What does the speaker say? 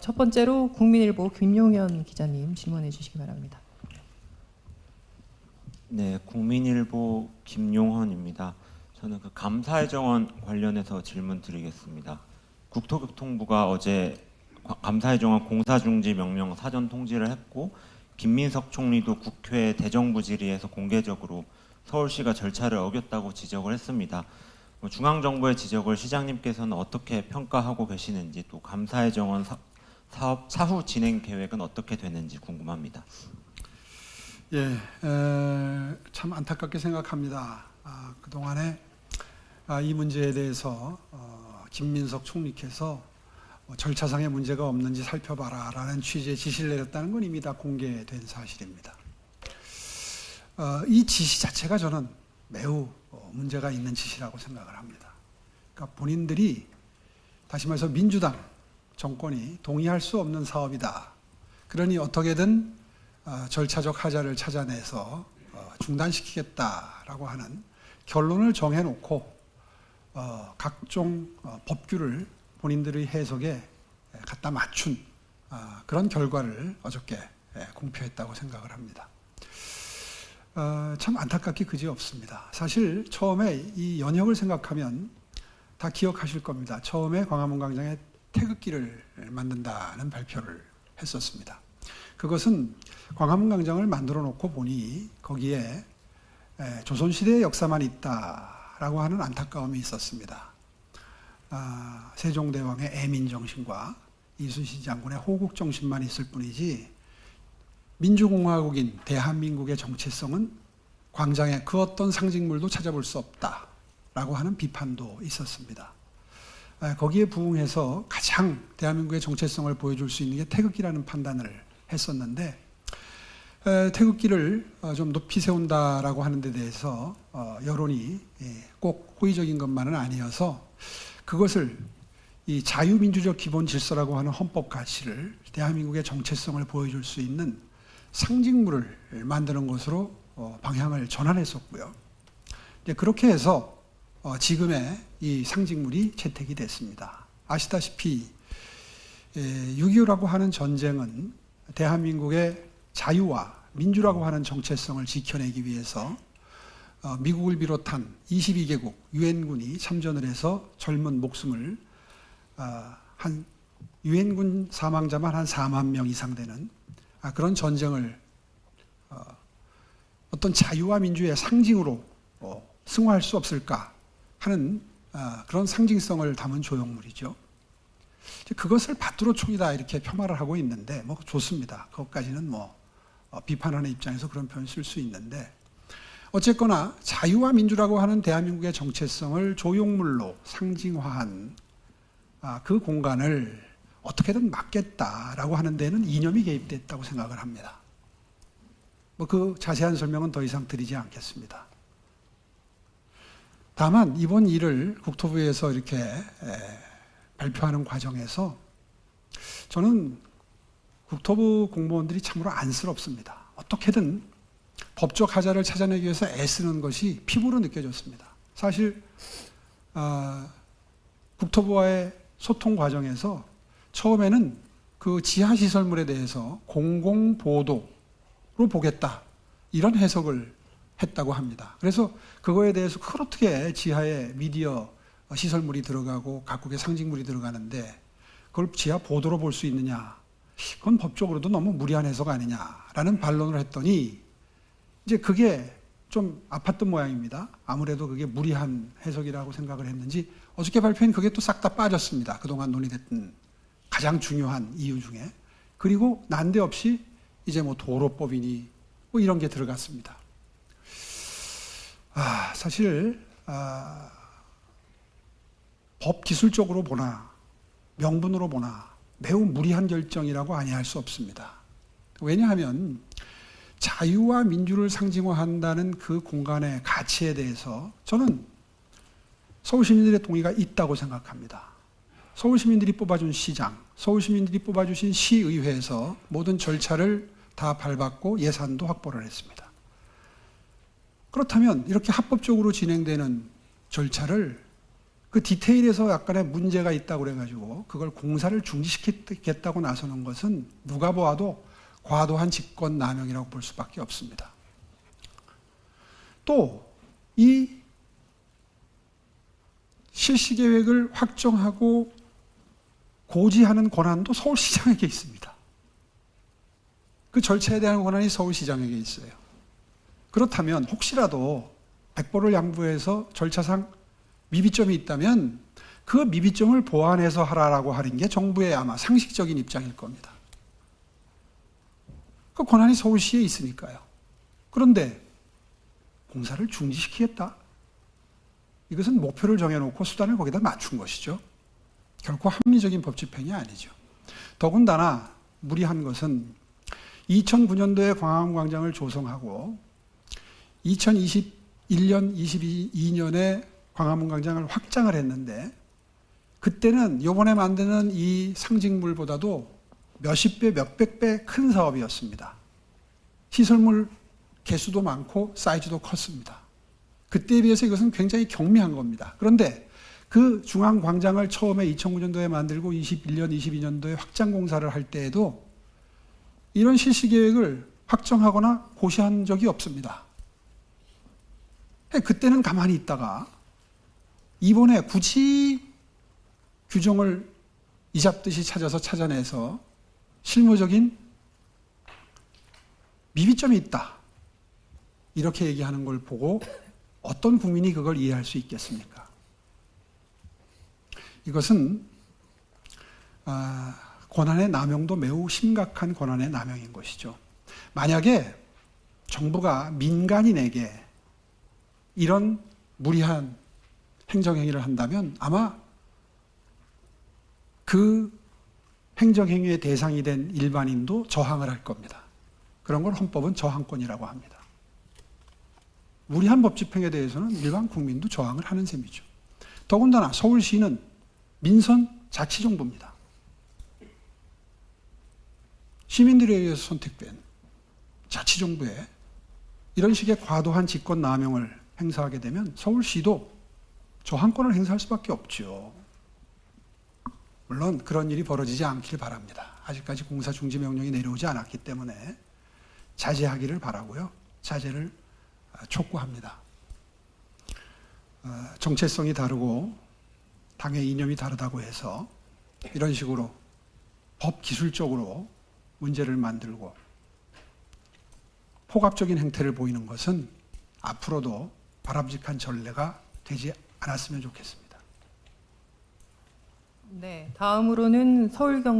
첫 번째로 국민일보 김용현 기자님 질문해 주시기 바랍니다. 네, 국민일보 김용헌입니다. 저는 그 감사의 정원 관련해서 질문 드리겠습니다. 국토교통부가 어제 감사의 정원 공사 중지 명령 사전 통지를 했고, 김민석 총리도 국회 대정부 질의에서 공개적으로 서울시가 절차를 어겼다고 지적을 했습니다. 중앙정부의 지적을 시장님께서는 어떻게 평가하고 계시는지, 또 감사의 정원 사업 차후 진행 계획은 어떻게 되는지 궁금합니다. 예, 참 안타깝게 생각합니다. 그동안에 이 문제에 대해서 김민석 총리께서 절차상의 문제가 없는지 살펴봐라 라는 취지의 지시를 내렸다는 건 이미 다 공개된 사실입니다. 이 지시 자체가 저는 매우 문제가 있는 지시라고 생각을 합니다. 그러니까 본인들이, 다시 말해서 민주당 정권이 동의할 수 없는 사업이다, 그러니 어떻게든 절차적 하자를 찾아내서 중단시키겠다라고 하는 결론을 정해놓고 각종 법규를 본인들의 해석에 갖다 맞춘 그런 결과를 어저께 공표했다고 생각을 합니다. 참 안타깝게 그지없습니다. 사실 처음에 이 연혁을 생각하면 다 기억하실 겁니다. 처음에 광화문 광장에 태극기를 만든다는 발표를 했었습니다. 그것은 광화문 광장을 만들어 놓고 보니 거기에 조선시대의 역사만 있다라고 하는 안타까움이 있었습니다. 세종대왕의 애민정신과 이순신 장군의 호국정신만 있을 뿐이지 민주공화국인 대한민국의 정체성은 광장에 그 어떤 상징물도 찾아볼 수 없다라고 하는 비판도 있었습니다. 거기에 부응해서 가장 대한민국의 정체성을 보여줄 수 있는 게 태극기라는 판단을 했었는데, 태극기를 좀 높이 세운다라고 하는 데 대해서 여론이 꼭 호의적인 것만은 아니어서 그것을 이 자유민주적 기본 질서라고 하는 헌법 가치를, 대한민국의 정체성을 보여줄 수 있는 상징물을 만드는 것으로 방향을 전환했었고요. 그렇게 해서 지금의 이 상징물이 채택이 됐습니다. 아시다시피 6.25라고 하는 전쟁은 대한민국의 자유와 민주라고 하는 정체성을 지켜내기 위해서 미국을 비롯한 22개국 유엔군이 참전을 해서 젊은 목숨을 한 유엔군 사망자만 한 4만 명 이상 되는 그런 전쟁을 어떤 자유와 민주의 상징으로 승화할 수 없을까 하는 그런 상징성을 담은 조형물이죠. 그것을 밭두로 총이다 이렇게 폄하를 하고 있는데 뭐 좋습니다. 그것까지는 뭐 비판하는 입장에서 그런 표현을 쓸 수 있는데, 어쨌거나 자유와 민주라고 하는 대한민국의 정체성을 조형물로 상징화한 그 공간을 어떻게든 막겠다라고 하는 데는 이념이 개입됐다고 생각을 합니다. 뭐 그 자세한 설명은 더 이상 드리지 않겠습니다. 다만 이번 일을 국토부에서 이렇게 발표하는 과정에서 저는 국토부 공무원들이 참으로 안쓰럽습니다. 어떻게든 법적 하자를 찾아내기 위해서 애쓰는 것이 피부로 느껴졌습니다. 사실 국토부와의 소통 과정에서 처음에는 그 지하시설물에 대해서 공공보도로 보겠다 이런 해석을 했다고 합니다. 그래서 그거에 대해서 그걸 어떻게 지하에 미디어 시설물이 들어가고 각국의 상징물이 들어가는데 그걸 지하 보도로 볼 수 있느냐, 그건 법적으로도 너무 무리한 해석 아니냐라는 반론을 했더니 이제 그게 좀 아팠던 모양입니다. 아무래도 그게 무리한 해석이라고 생각을 했는지 어저께 발표한 그게 또 싹 다 빠졌습니다. 그동안 논의됐던 가장 중요한 이유 중에. 그리고 난데없이 이제 뭐 도로법이니 뭐 이런 게 들어갔습니다. 사실 법 기술적으로 보나 명분으로 보나 매우 무리한 결정이라고 아니할 수 없습니다. 왜냐하면 자유와 민주를 상징화한다는 그 공간의 가치에 대해서 저는 서울시민들의 동의가 있다고 생각합니다. 서울시민들이 뽑아준 시장, 서울시민들이 뽑아주신 시의회에서 모든 절차를 다 밟았고 예산도 확보를 했습니다. 그렇다면 이렇게 합법적으로 진행되는 절차를 그 디테일에서 약간의 문제가 있다고 그래가지고 그걸 공사를 중지시키겠다고 나서는 것은 누가 보아도 과도한 직권 남용이라고 볼 수밖에 없습니다. 또 이 실시 계획을 확정하고 고지하는 권한도 서울시장에게 있습니다. 그 절차에 대한 권한이 서울시장에게 있어요. 그렇다면 혹시라도 백보를 양보해서 절차상 미비점이 있다면 그 미비점을 보완해서 하라라고 하는 게 정부의 아마 상식적인 입장일 겁니다. 그 권한이 서울시에 있으니까요. 그런데 공사를 중지시키겠다. 이것은 목표를 정해놓고 수단을 거기다 맞춘 것이죠. 결코 합리적인 법 집행이 아니죠. 더군다나 무리한 것은 2009년도에 광화문광장을 조성하고 2021년, 22년에 광화문광장을 확장을 했는데 그때는 이번에 만드는 이 상징물보다도 몇십 배, 몇백 배 큰 사업이었습니다. 시설물 개수도 많고 사이즈도 컸습니다. 그때에 비해서 이것은 굉장히 경미한 겁니다. 그런데 그 중앙광장을 처음에 2009년도에 만들고 21년, 22년도에 확장 공사를 할 때에도 이런 실시 계획을 확정하거나 고시한 적이 없습니다. 그때는 가만히 있다가 이번에 굳이 규정을 이잡듯이 찾아내서 실무적인 미비점이 있다. 이렇게 얘기하는 걸 보고 어떤 국민이 그걸 이해할 수 있겠습니까? 이것은 권한의 남용도 매우 심각한 권한의 남용인 것이죠. 만약에 정부가 민간인에게 이런 무리한 행정행위를 한다면 아마 그 행정행위의 대상이 된 일반인도 저항을 할 겁니다. 그런 걸 헌법은 저항권이라고 합니다. 무리한 법 집행에 대해서는 일반 국민도 저항을 하는 셈이죠. 더군다나 서울시는 민선 자치정부입니다. 시민들에 의해서 선택된 자치정부에 이런 식의 과도한 직권 남용을 행사하게 되면 서울시도 저항권을 행사할 수밖에 없죠. 물론 그런 일이 벌어지지 않길 바랍니다. 아직까지 공사 중지 명령이 내려오지 않았기 때문에 자제하기를 바라고요. 자제를 촉구합니다. 정체성이 다르고 당의 이념이 다르다고 해서 이런 식으로 법 기술적으로 문제를 만들고 폭압적인 행태를 보이는 것은 앞으로도 바람직한 전례가 되지 않았으면 좋겠습니다. 네, 다음으로는 서울경